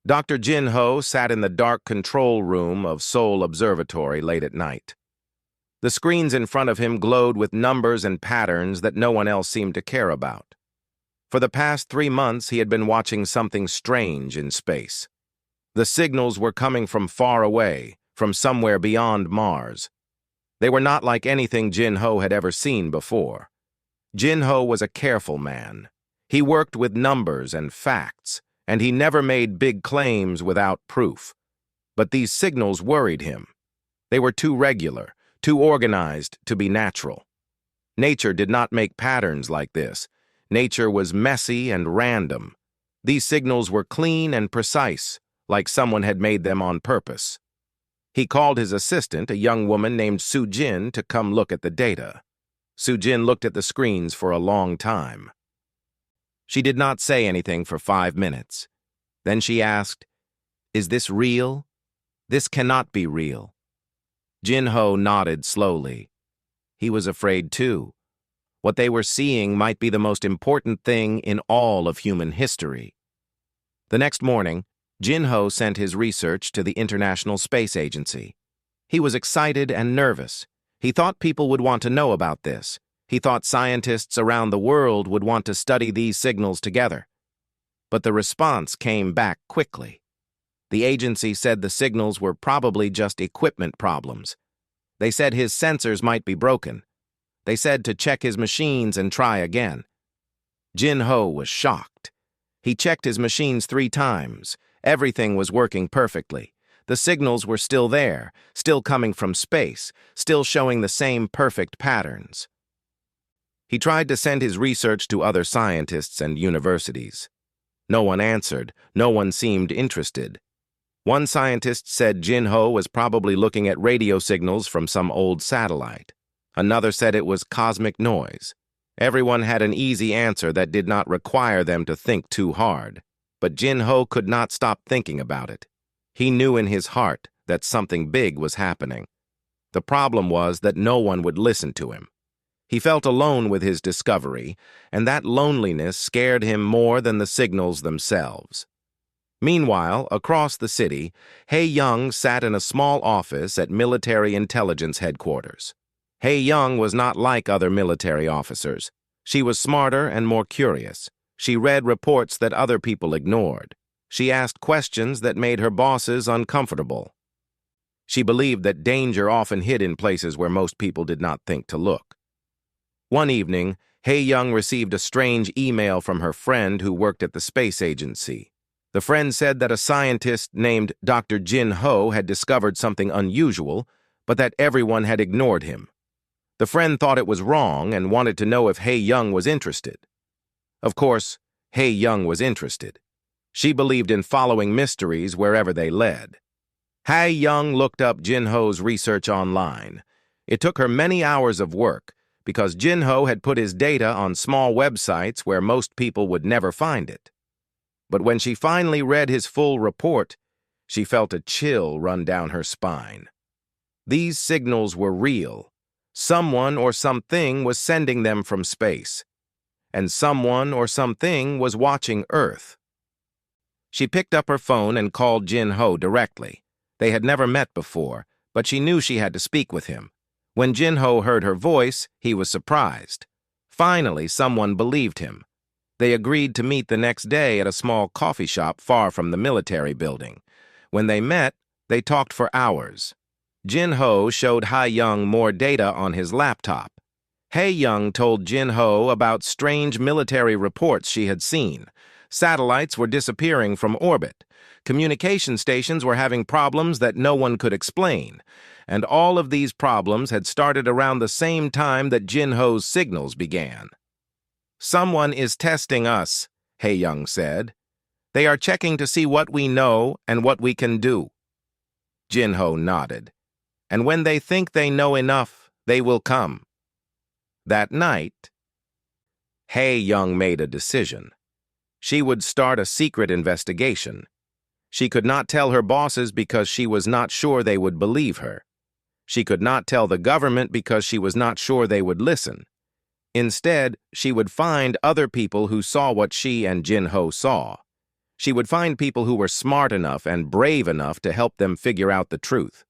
Dr. Jin Ho sat in the dark control room of Seoul Observatory late at night. The screens in front of him glowed with numbers and patterns that no one else seemed to care about. For the past 3 months, he had been watching something strange in space. The signals were coming from far away, from somewhere beyond Mars. They were not like anything Jin Ho had ever seen before. Jin Ho was a careful man. He worked with numbers and facts, and he never made big claims without proof. But these signals worried him. They were too regular, too organized to be natural. Nature did not make patterns like this. Nature was messy and random. These signals were clean and precise, like someone had made them on purpose. He called his assistant, a young woman named Soo-jin, to come look at the data. Soo-jin looked at the screens for a long time. She did not say anything for 5 minutes. Then she asked, "Is this real? This cannot be real." Jin Ho nodded slowly. He was afraid too. What they were seeing might be the most important thing in all of human history. The next morning, Jin Ho sent his research to the International Space Agency. He was excited and nervous. He thought people would want to know about this. He thought scientists around the world would want to study these signals together. But the response came back quickly. The agency said the signals were probably just equipment problems. They said his sensors might be broken. They said to check his machines and try again. Jin Ho was shocked. He checked his machines 3 times. Everything was working perfectly. The signals were still there, still coming from space, still showing the same perfect patterns. He tried to send his research to other scientists and universities. No one answered. No one seemed interested. One scientist said Jin Ho was probably looking at radio signals from some old satellite. Another said it was cosmic noise. Everyone had an easy answer that did not require them to think too hard. But Jin Ho could not stop thinking about it. He knew in his heart that something big was happening. The problem was that no one would listen to him. He felt alone with his discovery, and that loneliness scared him more than the signals themselves. Meanwhile, across the city, Hae-young sat in a small office at Military Intelligence Headquarters. Hae-young was not like other military officers. She was smarter and more curious. She read reports that other people ignored. She asked questions that made her bosses uncomfortable. She believed that danger often hid in places where most people did not think to look. One evening, Hae-young received a strange email from her friend who worked at the space agency. The friend said that a scientist named Dr. Jin Ho had discovered something unusual, but that everyone had ignored him. The friend thought it was wrong and wanted to know if Hae-young was interested. Of course, Hae-young was interested. She believed in following mysteries wherever they led. Hae-young looked up Jin Ho's research online. It took her many hours of work, because Jin Ho had put his data on small websites where most people would never find it. But when she finally read his full report, she felt a chill run down her spine. These signals were real. Someone or something was sending them from space. And someone or something was watching Earth. She picked up her phone and called Jin Ho directly. They had never met before, but she knew she had to speak with him. When Jin Ho heard her voice, he was surprised. Finally, someone believed him. They agreed to meet the next day at a small coffee shop far from the military building. When they met, they talked for hours. Jin Ho showed Hae-young more data on his laptop. Hae-young told Jin Ho about strange military reports she had seen. Satellites were disappearing from orbit. Communication stations were having problems that no one could explain. And all of these problems had started around the same time that Jin Ho's signals began. "Someone is testing us," Hae-young said. "They are checking to see what we know and what we can do." Jin Ho nodded. "And when they think they know enough, they will come." That night, Hae-young made a decision. She would start a secret investigation. She could not tell her bosses because she was not sure they would believe her. She could not tell the government because she was not sure they would listen. Instead, she would find other people who saw what she and Jin Ho saw. She would find people who were smart enough and brave enough to help them figure out the truth.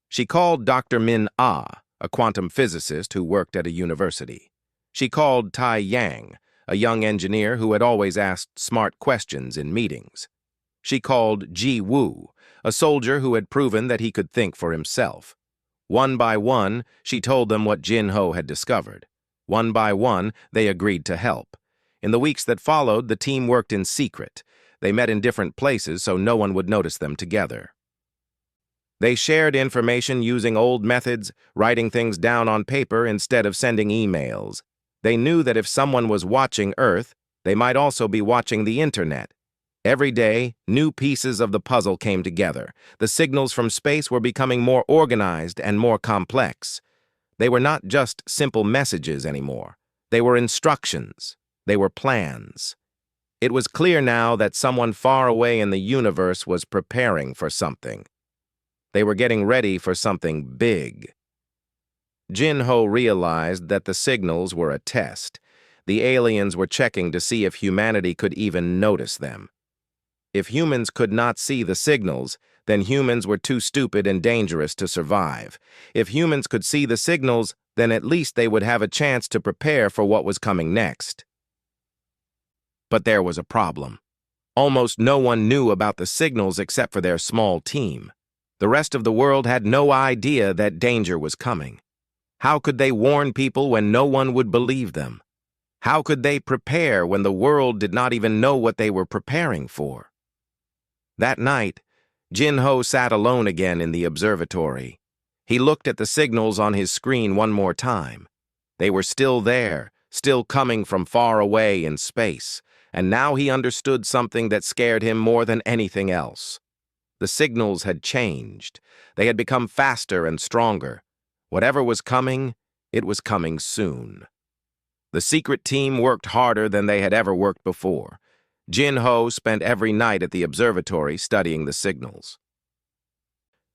She called Dr. Min Ah, a quantum physicist who worked at a university. She called Tai Yang, a young engineer who had always asked smart questions in meetings. She called Ji Woo, a soldier who had proven that he could think for himself. One by one, she told them what Jin Ho had discovered. One by one, they agreed to help. In the weeks that followed, the team worked in secret. They met in different places so no one would notice them together. They shared information using old methods, writing things down on paper instead of sending emails. They knew that if someone was watching Earth, they might also be watching the Internet. Every day, new pieces of the puzzle came together. The signals from space were becoming more organized and more complex. They were not just simple messages anymore. They were instructions. They were plans. It was clear now that someone far away in the universe was preparing for something. They were getting ready for something big. Jin Ho realized that the signals were a test. The aliens were checking to see if humanity could even notice them. If humans could not see the signals, then humans were too stupid and dangerous to survive. If humans could see the signals, then at least they would have a chance to prepare for what was coming next. But there was a problem. Almost no one knew about the signals except for their small team. The rest of the world had no idea that danger was coming. How could they warn people when no one would believe them? How could they prepare when the world did not even know what they were preparing for? That night, Jin Ho sat alone again in the observatory. He looked at the signals on his screen one more time. They were still there, still coming from far away in space, and now he understood something that scared him more than anything else. The signals had changed. They had become faster and stronger. Whatever was coming, it was coming soon. The secret team worked harder than they had ever worked before. Jin Ho spent every night at the observatory studying the signals.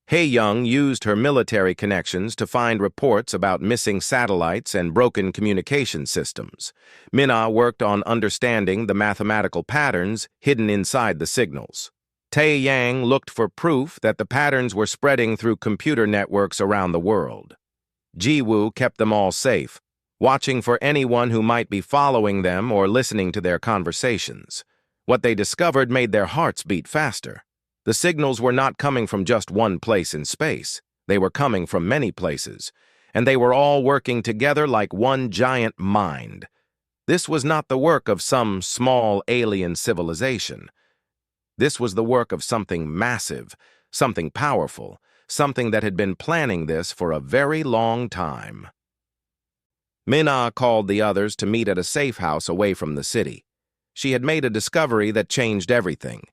Hei Young used her military connections to find reports about missing satellites and broken communication systems. Mina worked on understanding the mathematical patterns hidden inside the signals. Tai Yang looked for proof that the patterns were spreading through computer networks around the world. Ji Woo kept them all safe, watching for anyone who might be following them or listening to their conversations. What they discovered made their hearts beat faster. The signals were not coming from just one place in space. They were coming from many places, and they were all working together like one giant mind. This was not the work of some small alien civilization. This was the work of something massive, something powerful, something that had been planning this for a very long time. Mina called the others to meet at a safe house away from the city. She had made a discovery that changed everything.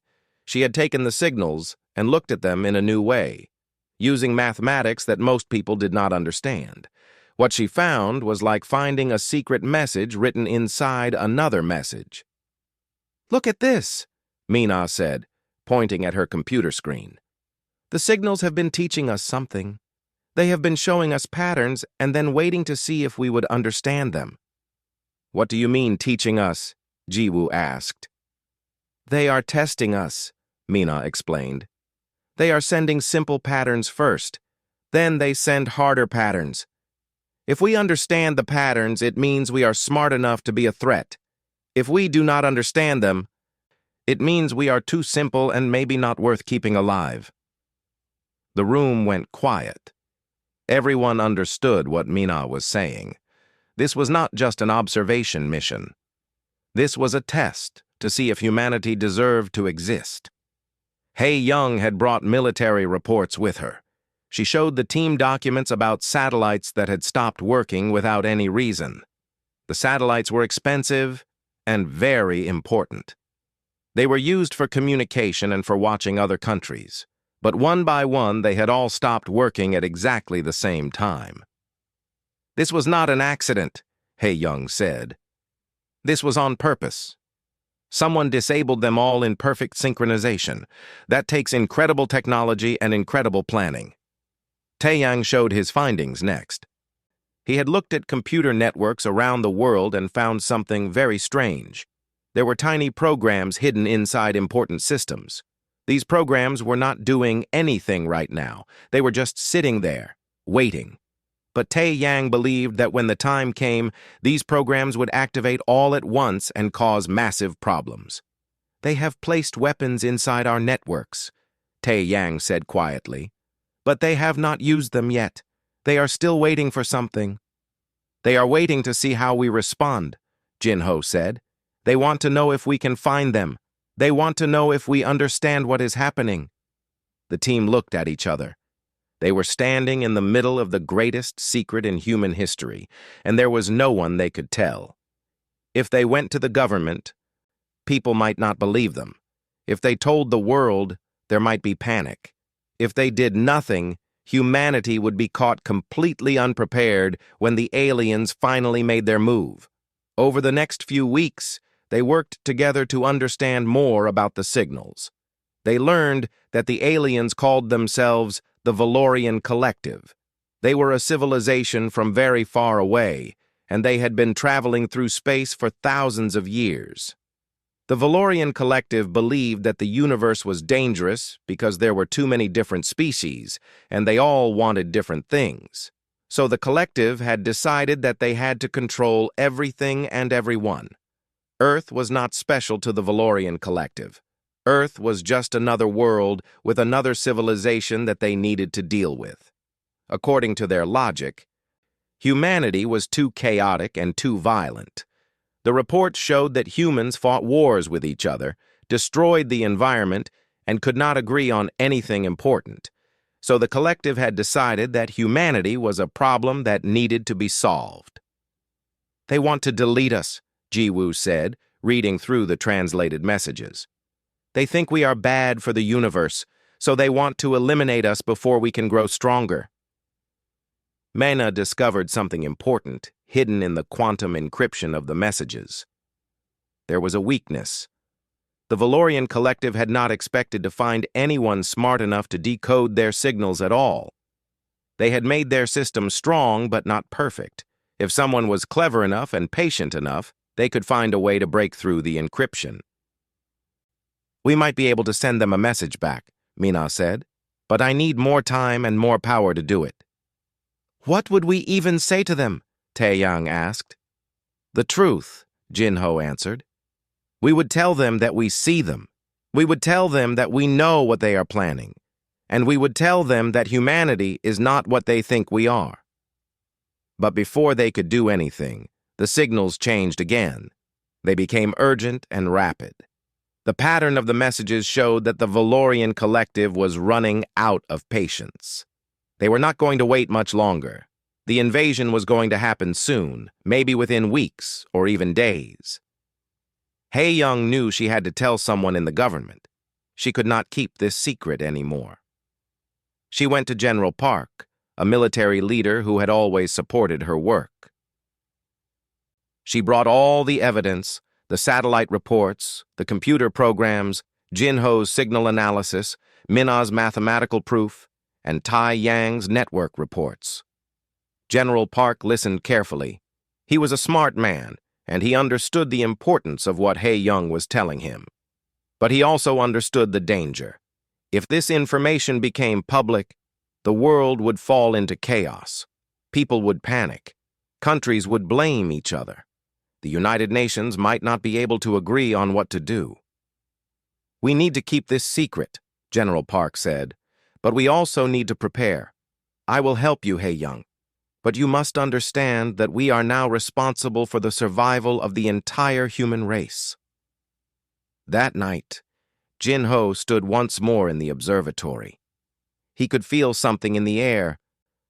She had taken the signals and looked at them in a new way, using mathematics that most people did not understand. What she found was like finding a secret message written inside another message. "Look at this," Mina said, pointing at her computer screen. "The signals have been teaching us something. They have been showing us patterns and then waiting to see if we would understand them." "What do you mean, teaching us?" Ji Woo asked. "They are testing us," Mina explained. "They are sending simple patterns first. Then they send harder patterns. If we understand the patterns, it means we are smart enough to be a threat. If we do not understand them, it means we are too simple and maybe not worth keeping alive." The room went quiet. Everyone understood what Mina was saying. This was not just an observation mission. This was a test to see if humanity deserved to exist. Hei Young had brought military reports with her. She showed the team documents about satellites that had stopped working without any reason. The satellites were expensive and very important. They were used for communication and for watching other countries. But one by one, they had all stopped working at exactly the same time. "This was not an accident," Hei Young said. "This was on purpose. Someone disabled them all in perfect synchronization. That takes incredible technology and incredible planning." Taeyang showed his findings next. He had looked at computer networks around the world and found something very strange. There were tiny programs hidden inside important systems. These programs were not doing anything right now. They were just sitting there, waiting. But Tai Yang believed that when the time came, these programs would activate all at once and cause massive problems. "They have placed weapons inside our networks," Tai Yang said quietly. "But they have not used them yet. They are still waiting for something." "They are waiting to see how we respond," Jinho said. "They want to know if we can find them. They want to know if we understand what is happening." The team looked at each other. They were standing in the middle of the greatest secret in human history, and there was no one they could tell. If they went to the government, people might not believe them. If they told the world, there might be panic. If they did nothing, humanity would be caught completely unprepared when the aliens finally made their move. Over the next few weeks, they worked together to understand more about the signals. They learned that the aliens called themselves the Valorian Collective. They were a civilization from very far away, and they had been traveling through space for thousands of years. The Valorian Collective believed that the universe was dangerous because there were too many different species, and they all wanted different things. So the collective had decided that they had to control everything and everyone. Earth was not special to the Valorian Collective. Earth was just another world with another civilization that they needed to deal with. According to their logic, humanity was too chaotic and too violent. The reports showed that humans fought wars with each other, destroyed the environment, and could not agree on anything important. So the collective had decided that humanity was a problem that needed to be solved. "They want to delete us," Jiwoo said, reading through the translated messages. "They think we are bad for the universe, so they want to eliminate us before we can grow stronger." Mena discovered something important, hidden in the quantum encryption of the messages. There was a weakness. The Valorian Collective had not expected to find anyone smart enough to decode their signals at all. They had made their system strong but not perfect. If someone was clever enough and patient enough, they could find a way to break through the encryption. "We might be able to send them a message back," Mina said, "but I need more time and more power to do it." "What would we even say to them?" Taeyang asked. "The truth," Jinho answered. "We would tell them that we see them. We would tell them that we know what they are planning. And we would tell them that humanity is not what they think we are." But before they could do anything, the signals changed again. They became urgent and rapid. The pattern of the messages showed that the Valorian Collective was running out of patience. They were not going to wait much longer. The invasion was going to happen soon, maybe within weeks or even days. Hae-young knew she had to tell someone in the government. She could not keep this secret anymore. She went to General Park, a military leader who had always supported her work. She brought all the evidence, the satellite reports, the computer programs, Jinho's signal analysis, Mina's mathematical proof, and Tai Yang's network reports. General Park listened carefully. He was a smart man, and he understood the importance of what Hae-young was telling him. But he also understood the danger. If this information became public, the world would fall into chaos. People would panic. Countries would blame each other. The United Nations might not be able to agree on what to do. "We need to keep this secret," General Park said, "but we also need to prepare. I will help you, Hae-young. But you must understand that we are now responsible for the survival of the entire human race." That night, Jinho stood once more in the observatory. He could feel something in the air,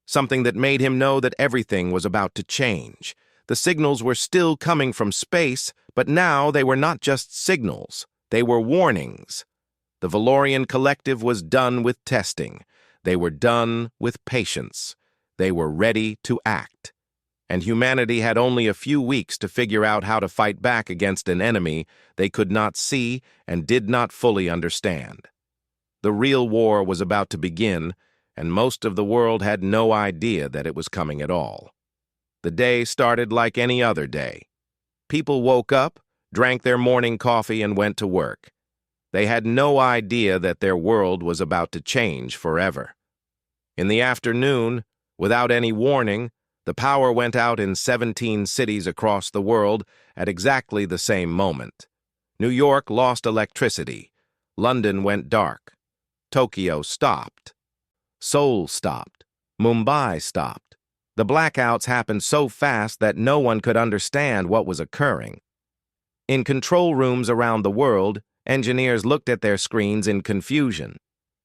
something that made him know that everything was about to change. The signals were still coming from space, but now they were not just signals, they were warnings. The Valorian Collective was done with testing. They were done with patience. They were ready to act. And humanity had only a few weeks to figure out how to fight back against an enemy they could not see and did not fully understand. The real war was about to begin, and most of the world had no idea that it was coming at all. The day started like any other day. People woke up, drank their morning coffee, and went to work. They had no idea that their world was about to change forever. In the afternoon, without any warning, the power went out in 17 cities across the world at exactly the same moment. New York lost electricity. London went dark. Tokyo stopped. Seoul stopped. Mumbai stopped. The blackouts happened so fast that no one could understand what was occurring. In control rooms around the world, engineers looked at their screens in confusion.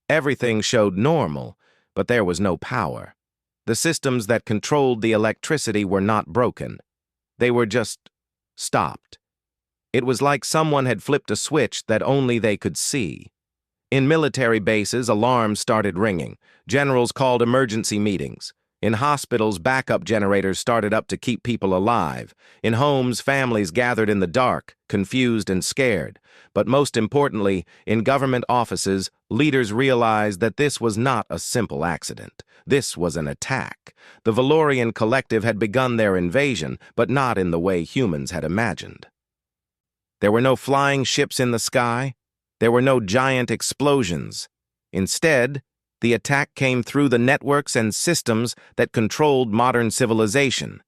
Everything showed normal, but there was no power. The systems that controlled the electricity were not broken. They were just stopped. It was like someone had flipped a switch that only they could see. In military bases, alarms started ringing. Generals called emergency meetings. In hospitals, backup generators started up to keep people alive. In homes, families gathered in the dark, confused and scared. But most importantly, in government offices, leaders realized that this was not a simple accident. This was an attack. The Valorian collective had begun their invasion, but not in the way humans had imagined. There were no flying ships in the sky. There were no giant explosions. Instead, the attack came through the networks and systems that controlled modern civilization.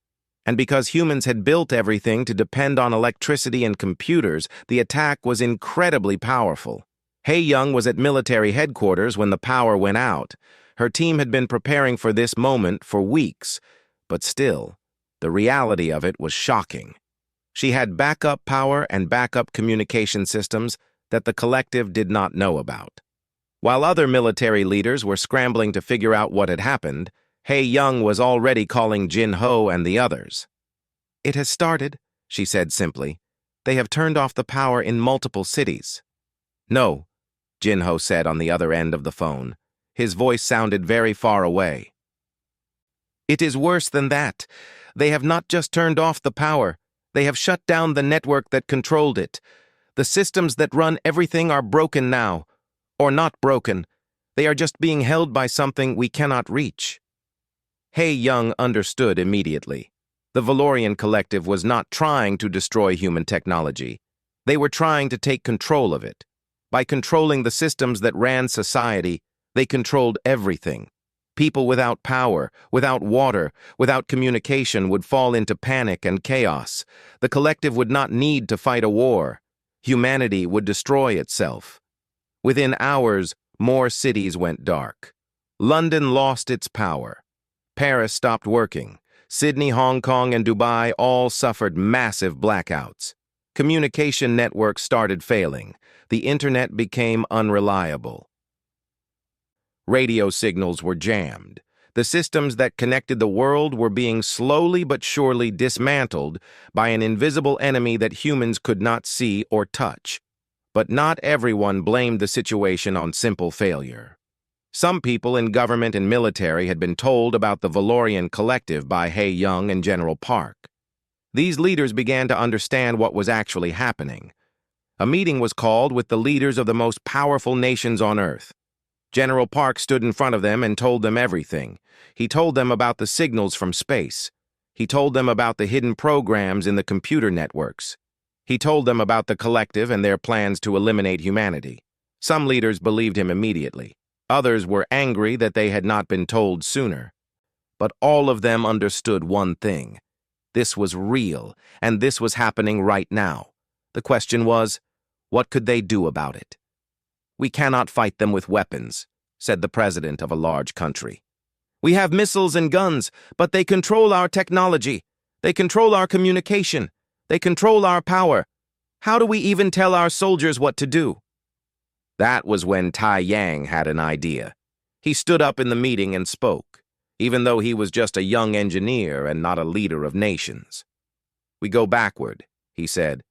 And because humans had built everything to depend on electricity and computers, the attack was incredibly powerful. Hei Young was at military headquarters when the power went out. Her team had been preparing for this moment for weeks, but still, the reality of it was shocking. She had backup power and backup communication systems that the collective did not know about. While other military leaders were scrambling to figure out what had happened, Hei Young was already calling Jin Ho and the others. "It has started," she said simply. "They have turned off the power in multiple cities." "No," Jin Ho said on the other end of the phone. His voice sounded very far away. "It is worse than that. They have not just turned off the power. They have shut down the network that controlled it. The systems that run everything are broken now. Or not broken. They are just being held by something we cannot reach." Hei Young understood immediately. The Valorian collective was not trying to destroy human technology. They were trying to take control of it. By controlling the systems that ran society, they controlled everything. People without power, without water, without communication would fall into panic and chaos. The collective would not need to fight a war. Humanity would destroy itself. Within hours, more cities went dark. London lost its power. Paris stopped working. Sydney, Hong Kong, and Dubai all suffered massive blackouts. Communication networks started failing. The internet became unreliable. Radio signals were jammed. The systems that connected the world were being slowly but surely dismantled by an invisible enemy that humans could not see or touch. But not everyone blamed the situation on simple failure. Some people in government and military had been told about the Valorian collective by Hei Young and General Park. These leaders began to understand what was actually happening. A meeting was called with the leaders of the most powerful nations on Earth. General Park stood in front of them and told them everything. He told them about the signals from space. He told them about the hidden programs in the computer networks. He told them about the collective and their plans to eliminate humanity. Some leaders believed him immediately. Others were angry that they had not been told sooner. But all of them understood one thing. This was real, and this was happening right now. The question was, what could they do about it? "We cannot fight them with weapons," said the president of a large country. "We have missiles and guns, but they control our technology. They control our communication. They control our power. How do we even tell our soldiers what to do?" That was when Tai Yang had an idea. He stood up in the meeting and spoke, even though he was just a young engineer and not a leader of nations. "We go backward," he said.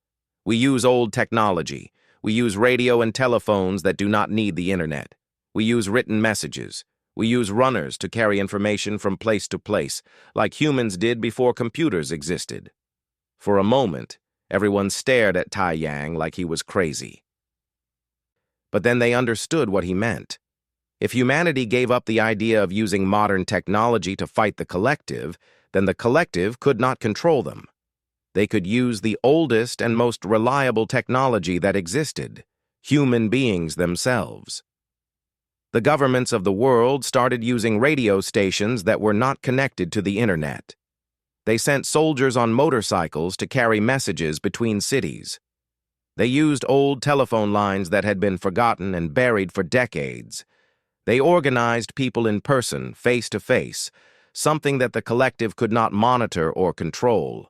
"We use old technology. We use radio and telephones that do not need the internet. We use written messages. We use runners to carry information from place to place, like humans did before computers existed." For a moment, everyone stared at Tai Yang like he was crazy. But then they understood what he meant. If humanity gave up the idea of using modern technology to fight the collective, then the collective could not control them. They could use the oldest and most reliable technology that existed, human beings themselves. The governments of the world started using radio stations that were not connected to the internet. They sent soldiers on motorcycles to carry messages between cities. They used old telephone lines that had been forgotten and buried for decades. They organized people in person, face to face, something that the collective could not monitor or control.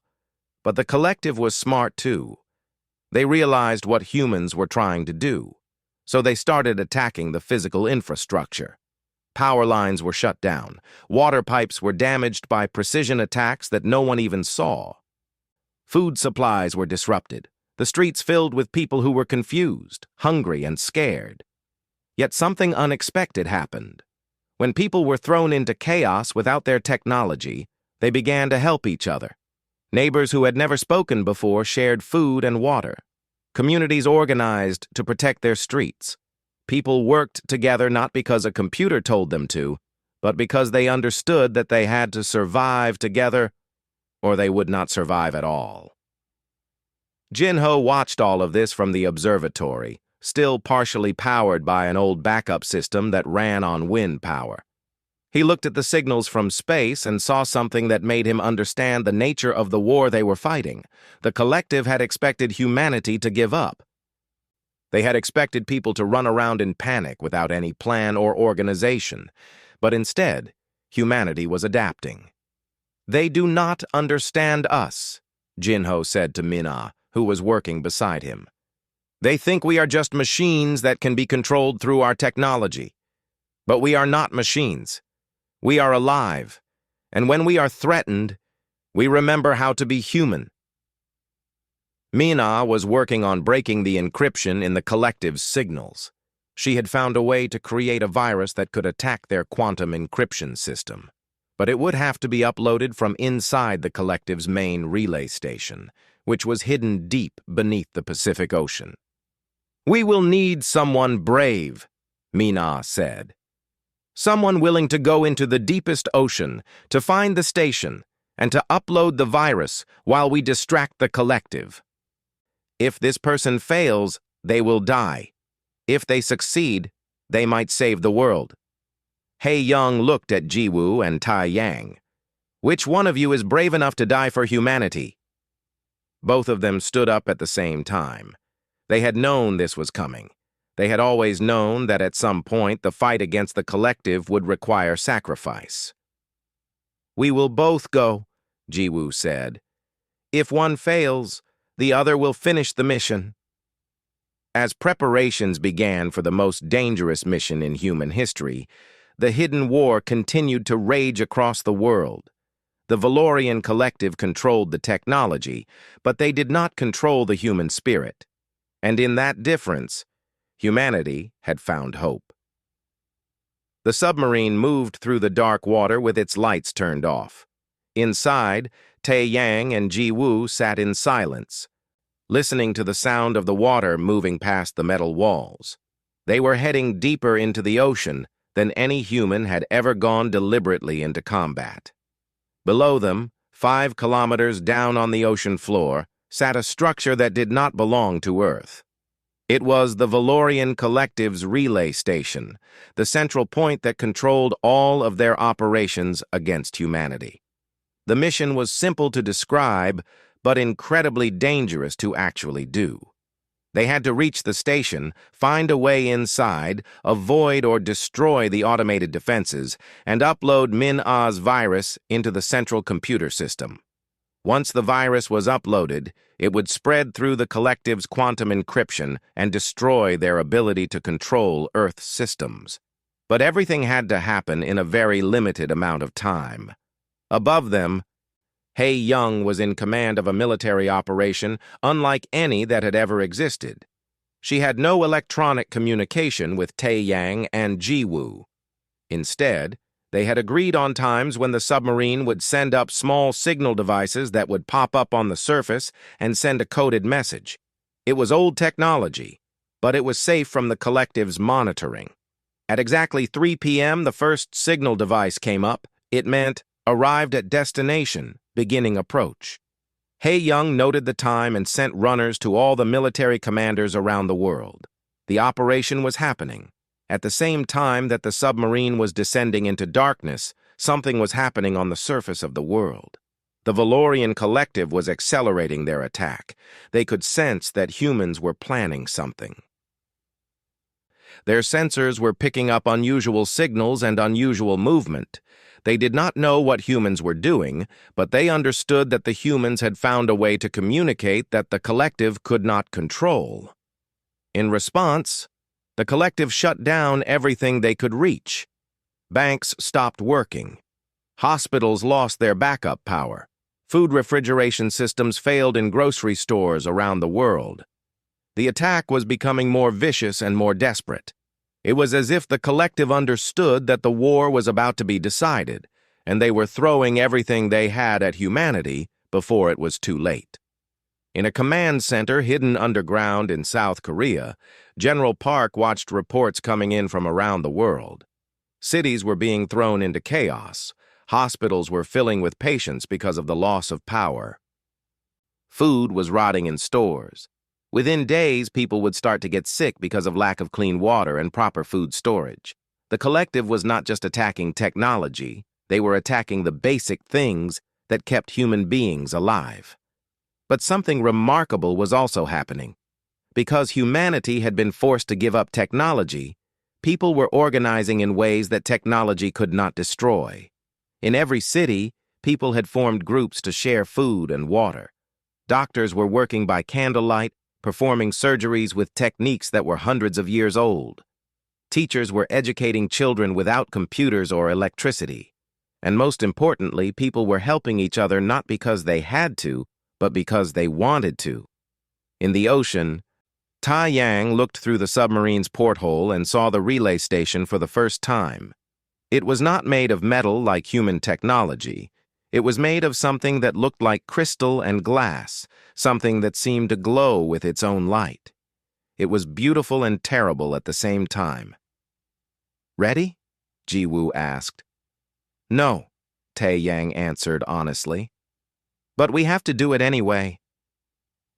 But the collective was smart too. They realized what humans were trying to do, so they started attacking the physical infrastructure. Power lines were shut down. Water pipes were damaged by precision attacks that no one even saw. Food supplies were disrupted, the streets filled with people who were confused, hungry, and scared. Yet something unexpected happened. When people were thrown into chaos without their technology, they began to help each other. Neighbors who had never spoken before shared food and water. Communities organized to protect their streets. People worked together not because a computer told them to, but because they understood that they had to survive together or they would not survive at all. Jinho watched all of this from the observatory, still partially powered by an old backup system that ran on wind power. He looked at the signals from space and saw something that made him understand the nature of the war they were fighting. The collective had expected humanity to give up. They had expected people to run around in panic without any plan or organization. But instead, humanity was adapting. "They do not understand us," Jinho said to Mina, who was working beside him. "They think we are just machines that can be controlled through our technology. But we are not machines. We are alive, and when we are threatened, we remember how to be human." Mina was working on breaking the encryption in the collective's signals. She had found a way to create a virus that could attack their quantum encryption system. But it would have to be uploaded from inside the collective's main relay station, which was hidden deep beneath the Pacific Ocean. "We will need someone brave," Mina said. "Someone willing to go into the deepest ocean, to find the station, and to upload the virus while we distract the collective. If this person fails, they will die. If they succeed, they might save the world." Hei Young looked at Jiwoo and Tai Yang. "Which one of you is brave enough to die for humanity?" Both of them stood up at the same time. They had known this was coming. They had always known that at some point the fight against the collective would require sacrifice. "We will both go," Jiwoo said. "If one fails, the other will finish the mission." As preparations began for the most dangerous mission in human history, the hidden war continued to rage across the world. The Valorian collective controlled the technology, but they did not control the human spirit. And in that difference, humanity had found hope. The submarine moved through the dark water with its lights turned off. Inside, Tae Yang and Ji Woo sat in silence, listening to the sound of the water moving past the metal walls. They were heading deeper into the ocean than any human had ever gone deliberately into combat. Below them, 5 kilometers down on the ocean floor, sat a structure that did not belong to Earth. It was the Valorian Collective's relay station, the central point that controlled all of their operations against humanity. The mission was simple to describe, but incredibly dangerous to actually do. They had to reach the station, find a way inside, avoid or destroy the automated defenses, and upload Min-Ah's virus into the central computer system. Once the virus was uploaded, it would spread through the collective's quantum encryption and destroy their ability to control Earth systems. But everything had to happen in a very limited amount of time. Above them, Hei Young was in command of a military operation unlike any that had ever existed. She had no electronic communication with Tae Yang and Ji Woo. Instead, they had agreed on times when the submarine would send up small signal devices that would pop up on the surface and send a coded message. It was old technology, but it was safe from the collective's monitoring. At exactly 3 p.m., the first signal device came up. It meant, "Arrived at destination, beginning approach." He Young noted the time and sent runners to all the military commanders around the world. The operation was happening. At the same time that the submarine was descending into darkness, something was happening on the surface of the world. The Valorian collective was accelerating their attack. They could sense that humans were planning something. Their sensors were picking up unusual signals and unusual movement. They did not know what humans were doing, but they understood that the humans had found a way to communicate that the collective could not control. In response, the collective shut down everything they could reach. Banks stopped working. Hospitals lost their backup power. Food refrigeration systems failed in grocery stores around the world. The attack was becoming more vicious and more desperate. It was as if the collective understood that the war was about to be decided, and they were throwing everything they had at humanity before it was too late. In a command center hidden underground in South Korea, General Park watched reports coming in from around the world. Cities were being thrown into chaos. Hospitals were filling with patients because of the loss of power. Food was rotting in stores. Within days, people would start to get sick because of lack of clean water and proper food storage. The collective was not just attacking technology, they were attacking the basic things that kept human beings alive. But something remarkable was also happening. Because humanity had been forced to give up technology, people were organizing in ways that technology could not destroy. In every city, people had formed groups to share food and water. Doctors were working by candlelight, performing surgeries with techniques that were hundreds of years old. Teachers were educating children without computers or electricity. And most importantly, people were helping each other not because they had to, but because they wanted to. In the ocean, Tai Yang looked through the submarine's porthole and saw the relay station for the first time. It was not made of metal like human technology. It was made of something that looked like crystal and glass, something that seemed to glow with its own light. It was beautiful and terrible at the same time. "Ready?" Ji-woo asked. "No," Tai Yang answered honestly. "But we have to do it anyway."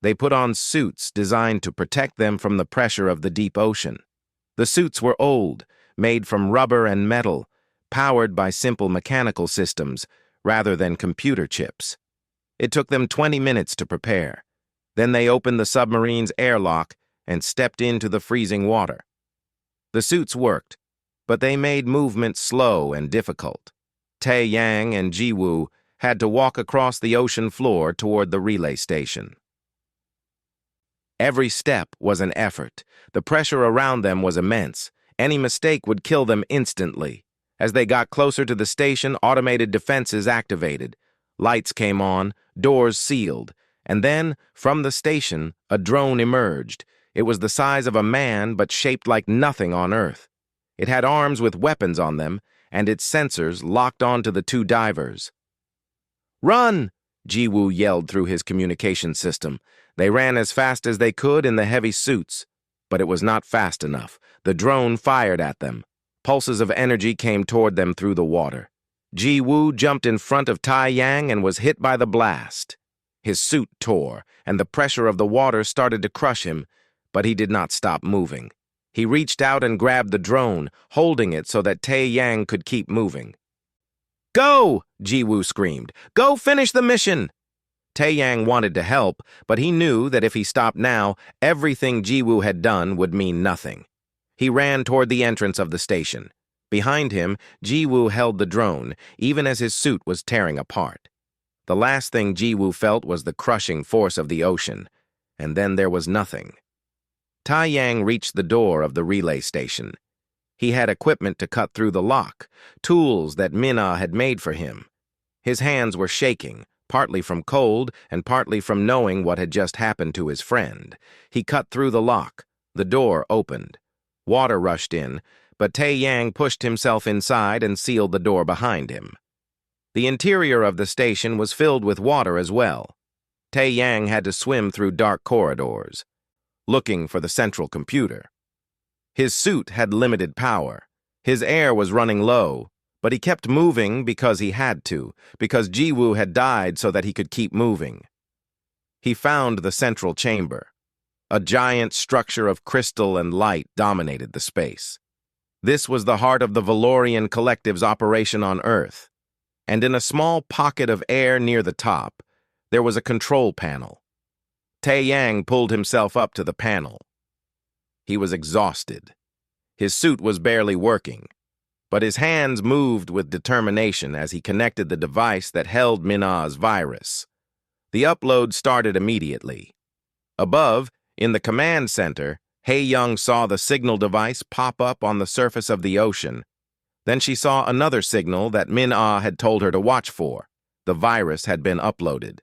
They put on suits designed to protect them from the pressure of the deep ocean. The suits were old, made from rubber and metal, powered by simple mechanical systems rather than computer chips. It took them 20 minutes to prepare. Then they opened the submarine's airlock and stepped into the freezing water. The suits worked, but they made movement slow and difficult. Tai Yang and Ji-woo had to walk across the ocean floor toward the relay station. Every step was an effort. The pressure around them was immense. Any mistake would kill them instantly. As they got closer to the station, automated defenses activated. Lights came on, doors sealed, and then, from the station, a drone emerged. It was the size of a man, but shaped like nothing on Earth. It had arms with weapons on them, and its sensors locked onto the two divers. "Run!" Ji-woo yelled through his communication system. They ran as fast as they could in the heavy suits, but it was not fast enough. The drone fired at them. Pulses of energy came toward them through the water. Ji-woo jumped in front of Tai Yang and was hit by the blast. His suit tore, and the pressure of the water started to crush him, but he did not stop moving. He reached out and grabbed the drone, holding it so that Tai Yang could keep moving. "Go!" Ji-woo screamed. "Go finish the mission!" Tai Yang wanted to help, but he knew that if he stopped now, everything Ji-woo had done would mean nothing. He ran toward the entrance of the station. Behind him, Ji-woo held the drone, even as his suit was tearing apart. The last thing Ji-woo felt was the crushing force of the ocean, and then there was nothing. Tai Yang reached the door of the relay station. He had equipment to cut through the lock, tools that Min-ah had made for him. His hands were shaking, partly from cold and partly from knowing what had just happened to his friend. He cut through the lock. The door opened. Water rushed in, but Tai Yang pushed himself inside and sealed the door behind him. The interior of the station was filled with water as well. Tai Yang had to swim through dark corridors, looking for the central computer. His suit had limited power. His air was running low, but he kept moving because he had to, because Ji-woo had died so that he could keep moving. he found the central chamber. A giant structure of crystal and light dominated the space. This was the heart of the Valorian Collective's operation on Earth, and in a small pocket of air near the top, there was a control panel. Tai Yang pulled himself up to the panel. He was exhausted. His suit was barely working, but his hands moved with determination as he connected the device that held Min-Ah's virus. The upload started immediately. Above, in the command center, Hae-Young saw the signal device pop up on the surface of the ocean. Then she saw another signal that Min-Ah had told her to watch for. The virus had been uploaded.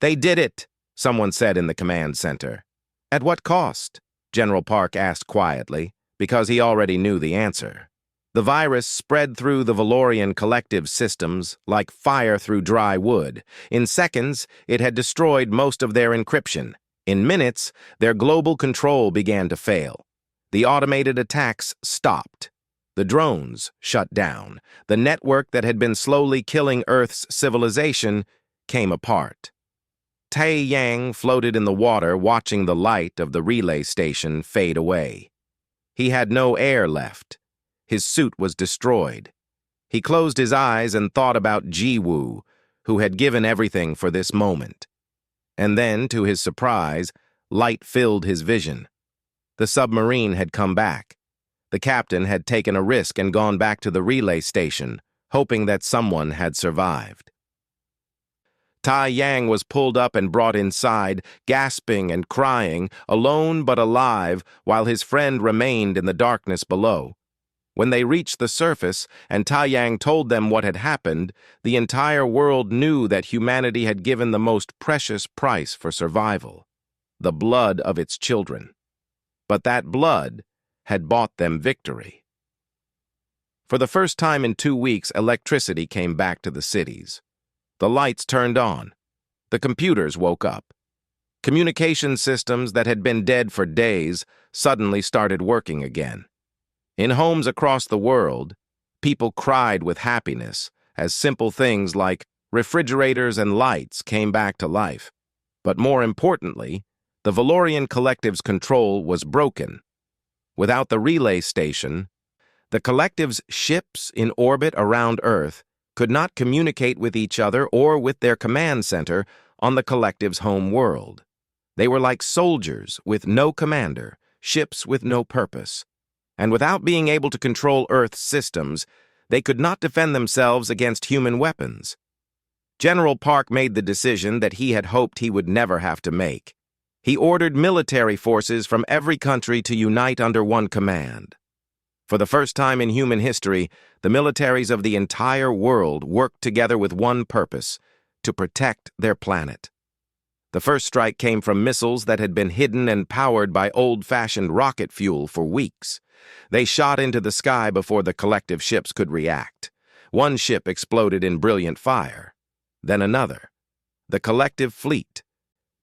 "They did it," someone said in the command center. "At what cost?" General Park asked quietly, because he already knew the answer. The virus spread through the Valorian Collective systems like fire through dry wood. In seconds, it had destroyed most of their encryption. In minutes, their global control began to fail. The automated attacks stopped. The drones shut down. The network that had been slowly killing Earth's civilization came apart. Tai Yang floated in the water, watching the light of the relay station fade away. He had no air left. His suit was destroyed. He closed his eyes and thought about Ji-Woo, who had given everything for this moment. And then, to his surprise, light filled his vision. The submarine had come back. The captain had taken a risk and gone back to the relay station, hoping that someone had survived. Tai Yang was pulled up and brought inside, gasping and crying, alone but alive, while his friend remained in the darkness below. When they reached the surface and Tai Yang told them what had happened, the entire world knew that humanity had given the most precious price for survival: the blood of its children. But that blood had bought them victory. For the first time in 2 weeks, electricity came back to the cities. The lights turned on. The computers woke up. Communication systems that had been dead for days suddenly started working again. In homes across the world, people cried with happiness as simple things like refrigerators and lights came back to life. But more importantly, the Valorian Collective's control was broken. Without the relay station, the Collective's ships in orbit around Earth could not communicate with each other or with their command center on the Collective's home world. They were like soldiers with no commander, ships with no purpose. And without being able to control Earth's systems, they could not defend themselves against human weapons. General Park made the decision that he had hoped he would never have to make. He ordered military forces from every country to unite under one command. For the first time in human history, the militaries of the entire world worked together with one purpose: to protect their planet. The first strike came from missiles that had been hidden and powered by old-fashioned rocket fuel for weeks. They shot into the sky before the Collective ships could react. One ship exploded in brilliant fire. Then another. The Collective fleet,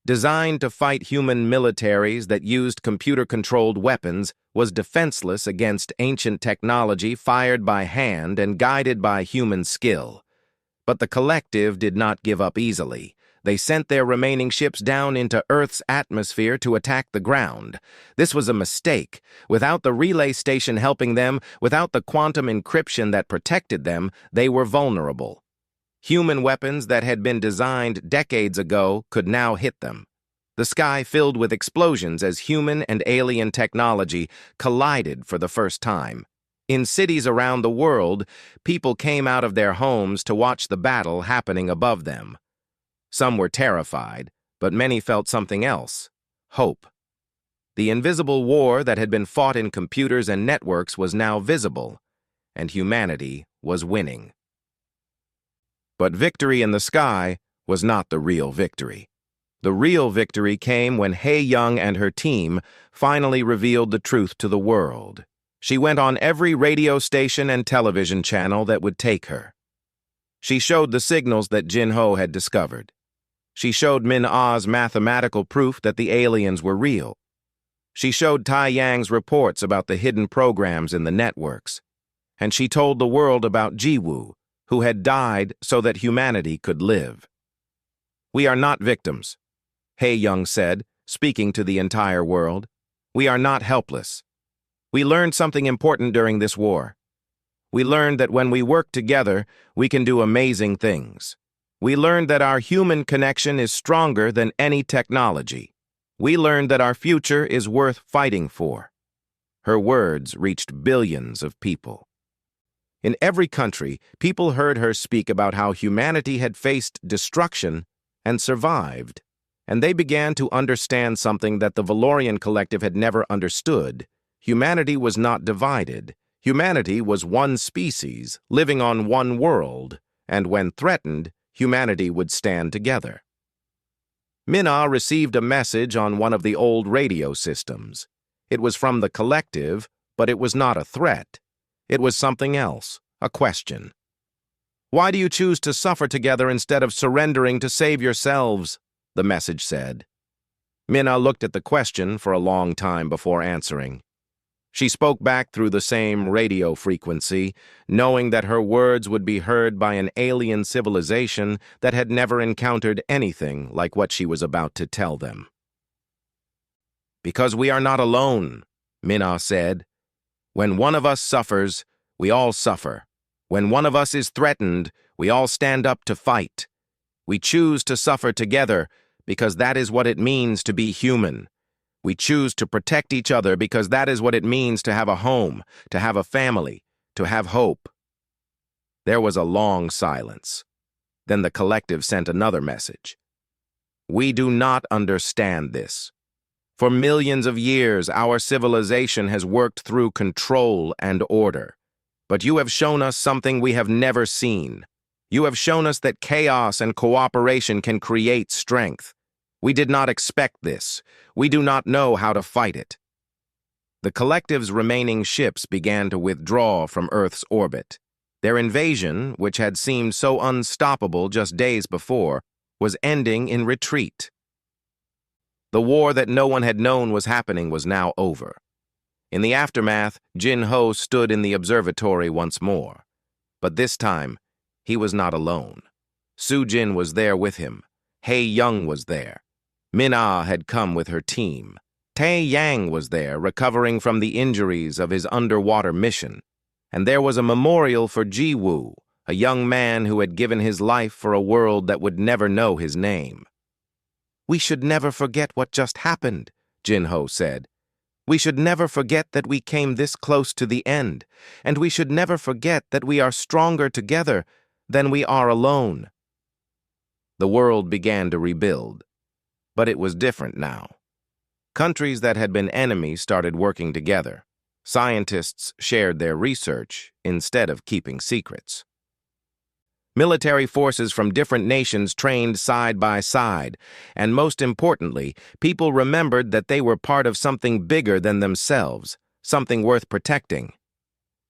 designed to fight human militaries that used computer-controlled weapons, was defenseless against ancient technology fired by hand and guided by human skill. But the Collective did not give up easily. They sent their remaining ships down into Earth's atmosphere to attack the ground. This was a mistake. Without the relay station helping them, without the quantum encryption that protected them, they were vulnerable. Human weapons that had been designed decades ago could now hit them. The sky filled with explosions as human and alien technology collided for the first time. In cities around the world, people came out of their homes to watch the battle happening above them. Some were terrified, but many felt something else: hope. The invisible war that had been fought in computers and networks was now visible, and humanity was winning. But victory in the sky was not the real victory. The real victory came when Hae-Young and her team finally revealed the truth to the world. She went on every radio station and television channel that would take her. She showed the signals that Jin-Ho had discovered. She showed Min-Ah's mathematical proof that the aliens were real. She showed Tai Yang's reports about the hidden programs in the networks. And she told the world about Ji-Woo, who had died so that humanity could live. We are not victims, Hae Young said, speaking to the entire world. We are not helpless. We learned something important during this war. We learned that when we work together, we can do amazing things. We learned that our human connection is stronger than any technology. We learned that our future is worth fighting for. Her words reached billions of people. In every country, people heard her speak about how humanity had faced destruction and survived, and they began to understand something that the Valorian Collective had never understood. Humanity was not divided. Humanity was one species, living on one world, and when threatened, humanity would stand together. Minna received a message on one of the old radio systems. It was from the Collective, but it was not a threat. It was something else, a question. "Why do you choose to suffer together instead of surrendering to save yourselves?" the message said. Minna looked at the question for a long time before answering. She spoke back through the same radio frequency, knowing that her words would be heard by an alien civilization that had never encountered anything like what she was about to tell them. "Because we are not alone," Minna said. "When one of us suffers, we all suffer. When one of us is threatened, we all stand up to fight. We choose to suffer together because that is what it means to be human. We choose to protect each other because that is what it means to have a home, to have a family, to have hope." There was a long silence. Then the Collective sent another message. "We do not understand this. For millions of years, our civilization has worked through control and order. But you have shown us something we have never seen. You have shown us that chaos and cooperation can create strength. We did not expect this. We do not know how to fight it." The Collective's remaining ships began to withdraw from Earth's orbit. Their invasion, which had seemed so unstoppable just days before, was ending in retreat. The war that no one had known was happening was now over. In the aftermath, Jin-Ho stood in the observatory once more. But this time, he was not alone. Su-Jin was there with him. Hae Young was there. Minna had come with her team. Tae Yang was there, recovering from the injuries of his underwater mission. And there was a memorial for Ji-Woo, a young man who had given his life for a world that would never know his name. "We should never forget what just happened," Jin-Ho said. "We should never forget that we came this close to the end, and we should never forget that we are stronger together than we are alone." The world began to rebuild. But it was different now. Countries that had been enemies started working together. Scientists shared their research instead of keeping secrets. Military forces from different nations trained side by side, and most importantly, people remembered that they were part of something bigger than themselves, something worth protecting.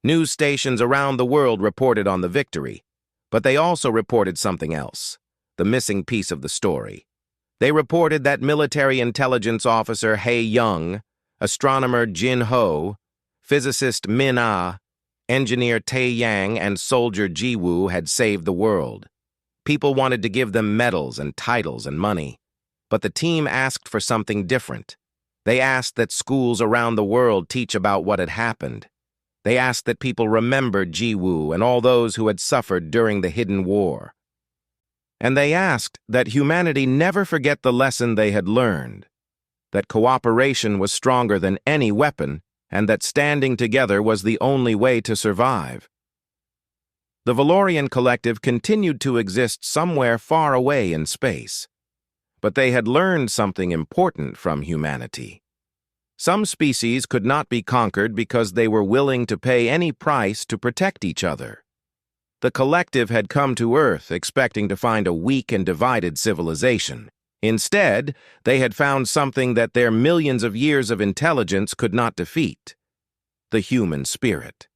News stations around the world reported on the victory, but they also reported something else, the missing piece of the story. They reported that military intelligence officer Hae Young, astronomer Jin-Ho, physicist Min-Ah, engineer Tae Yang, and soldier Ji-Woo had saved the world. People wanted to give them medals and titles and money. But the team asked for something different. They asked that schools around the world teach about what had happened. They asked that people remember Ji-Woo and all those who had suffered during the hidden war. And they asked that humanity never forget the lesson they had learned, that cooperation was stronger than any weapon, and that standing together was the only way to survive. The Valorian Collective continued to exist somewhere far away in space, but they had learned something important from humanity. Some species could not be conquered because they were willing to pay any price to protect each other. The Collective had come to Earth expecting to find a weak and divided civilization. Instead, they had found something that their millions of years of intelligence could not defeat: the human spirit.